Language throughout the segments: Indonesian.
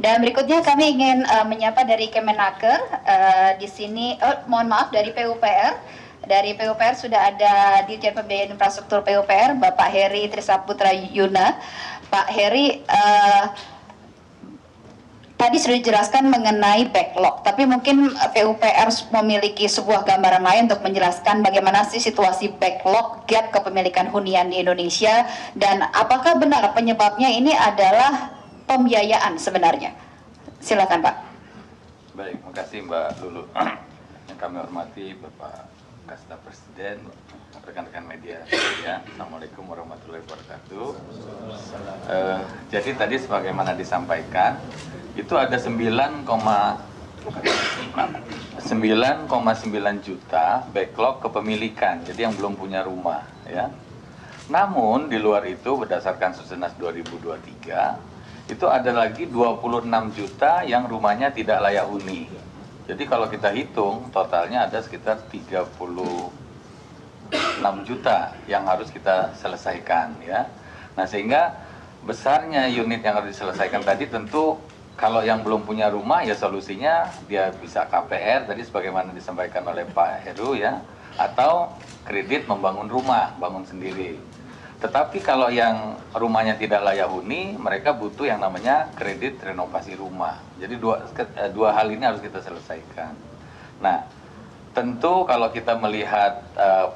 Dan berikutnya kami ingin menyapa dari Kemenaker, di sini, mohon maaf, dari PUPR. Dari PUPR sudah ada Dirjen Pembiayaan Infrastruktur PUPR, Bapak Heri Trisaputra Yuna. Pak Heri, tadi sudah dijelaskan mengenai backlog, tapi mungkin PUPR memiliki sebuah gambaran lain untuk menjelaskan bagaimana sih situasi backlog gap kepemilikan hunian di Indonesia, dan apakah benar penyebabnya ini adalah pembiayaan sebenarnya. Silakan Pak. Baik, terima kasih Mbak Lulu. Yang kami hormati Bapak Kasda Presiden, rekan-rekan media. Ya, Assalamualaikum warahmatullahi wabarakatuh. Jadi tadi sebagaimana disampaikan, itu ada 9,9 juta backlog kepemilikan, jadi yang belum punya rumah, ya. Namun di luar itu berdasarkan Susenas 2023 itu ada lagi 26 juta yang rumahnya tidak layak huni. Jadi kalau kita hitung totalnya ada sekitar 36 juta yang harus kita selesaikan, ya. Nah, sehingga besarnya unit yang harus diselesaikan tadi tentu kalau yang belum punya rumah ya solusinya dia bisa KPR tadi sebagaimana disampaikan oleh Pak Heru, ya, atau kredit membangun rumah, bangun sendiri. Tetapi kalau yang rumahnya tidak layak huni, mereka butuh yang namanya kredit renovasi rumah. Jadi dua hal ini harus kita selesaikan. Nah, tentu kalau kita melihat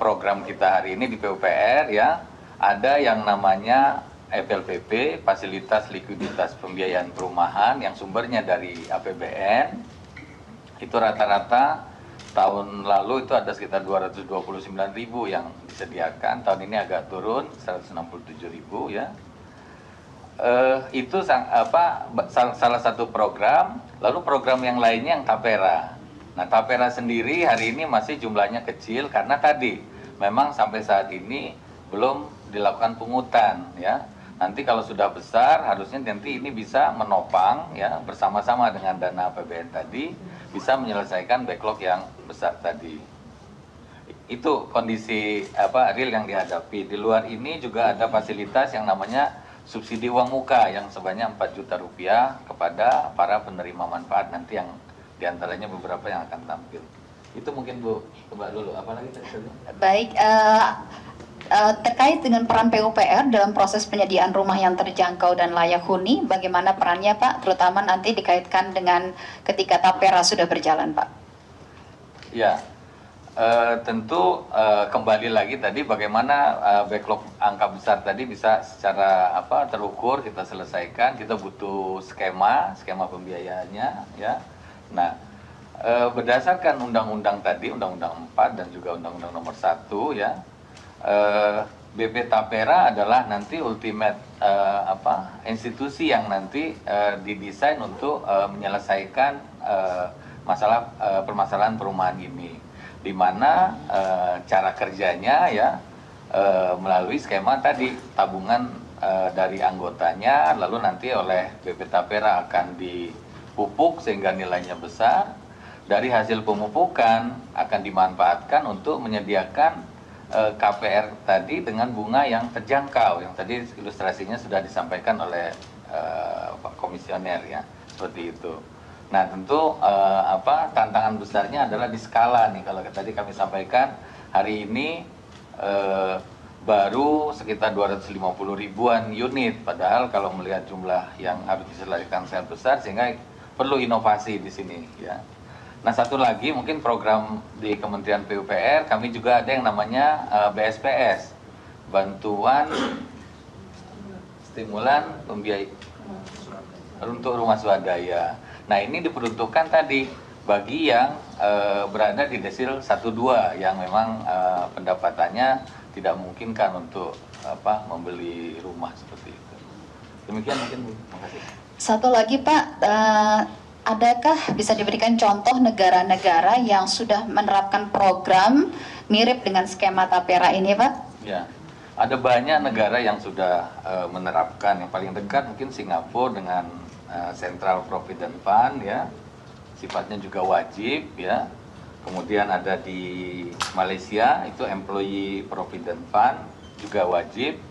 program kita hari ini di PUPR, ya, ada yang namanya FLPP, Fasilitas Likuiditas Pembiayaan Perumahan, yang sumbernya dari APBN. Itu rata-rata tahun lalu itu ada sekitar 229.000 yang disediakan, tahun ini agak turun 167.000, ya. Itu salah satu program. Lalu program yang lainnya yang Tapera. Nah, Tapera sendiri hari ini masih jumlahnya kecil karena tadi memang sampai saat ini belum dilakukan pungutan, ya. Nanti kalau sudah besar harusnya nanti ini bisa menopang, ya, bersama-sama dengan dana APBN tadi bisa menyelesaikan backlog yang besar tadi. Itu kondisi real yang dihadapi. Di luar ini juga ada fasilitas yang namanya subsidi uang muka yang sebanyak 4 juta rupiah kepada para penerima manfaat nanti yang diantaranya beberapa yang akan tampil. Itu mungkin Bu, coba dulu apa lagi tadi? Baik, terkait dengan peran PUPR dalam proses penyediaan rumah yang terjangkau dan layak huni, bagaimana perannya Pak, terutama nanti dikaitkan dengan ketika Tapera sudah berjalan Pak? Ya, tentu kembali lagi tadi bagaimana backlog angka besar tadi bisa secara terukur kita selesaikan. Kita butuh skema pembiayaannya, ya. Nah, berdasarkan undang-undang tadi, Undang-Undang 4 dan juga Undang-Undang Nomor 1, ya. BP Tapera adalah nanti ultimate institusi yang nanti didesain untuk menyelesaikan permasalahan perumahan ini, di mana cara kerjanya, ya, melalui skema tadi tabungan dari anggotanya, lalu nanti oleh BP Tapera akan dipupuk sehingga nilainya besar. Dari hasil pemupukan akan dimanfaatkan untuk menyediakan KPR tadi dengan bunga yang terjangkau, yang tadi ilustrasinya sudah disampaikan oleh Pak Komisioner, ya, seperti itu. Nah, tentu tantangan besarnya adalah di skala nih. Kalau tadi kami sampaikan hari ini baru sekitar 250 ribuan unit, padahal kalau melihat jumlah yang harus diselesaikan sangat besar sehingga perlu inovasi di sini, ya. Nah, satu lagi mungkin program di Kementerian PUPR, kami juga ada yang namanya BSPS, Bantuan Stimulan Pembiayaan untuk Rumah Swadaya. Nah, ini diperuntukkan tadi bagi yang berada di desil 1-2 yang memang pendapatannya tidak memungkinkan untuk membeli rumah seperti itu. Demikian mungkin Bu. Terima kasih. Satu lagi Pak, adakah bisa diberikan contoh negara-negara yang sudah menerapkan program mirip dengan skema Tapera ini, Pak? Ya, ada banyak negara yang sudah menerapkan. Yang paling dekat mungkin Singapura dengan Central Provident Fund, ya, sifatnya juga wajib, ya. Kemudian ada di Malaysia itu Employee Provident Fund juga wajib.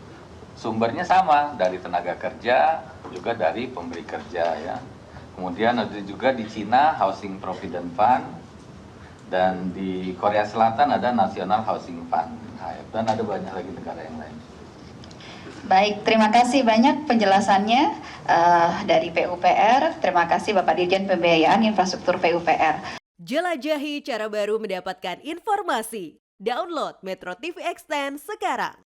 Sumbernya sama dari tenaga kerja juga dari pemberi kerja, ya. Kemudian ada juga di Cina Housing Provident Fund, dan di Korea Selatan ada National Housing Fund, dan ada banyak lagi negara yang lain. Baik, terima kasih banyak penjelasannya dari PUPR. Terima kasih Bapak Dirjen Pembiayaan Infrastruktur PUPR. Jelajahi cara baru mendapatkan informasi. Download Metro TV Extend sekarang.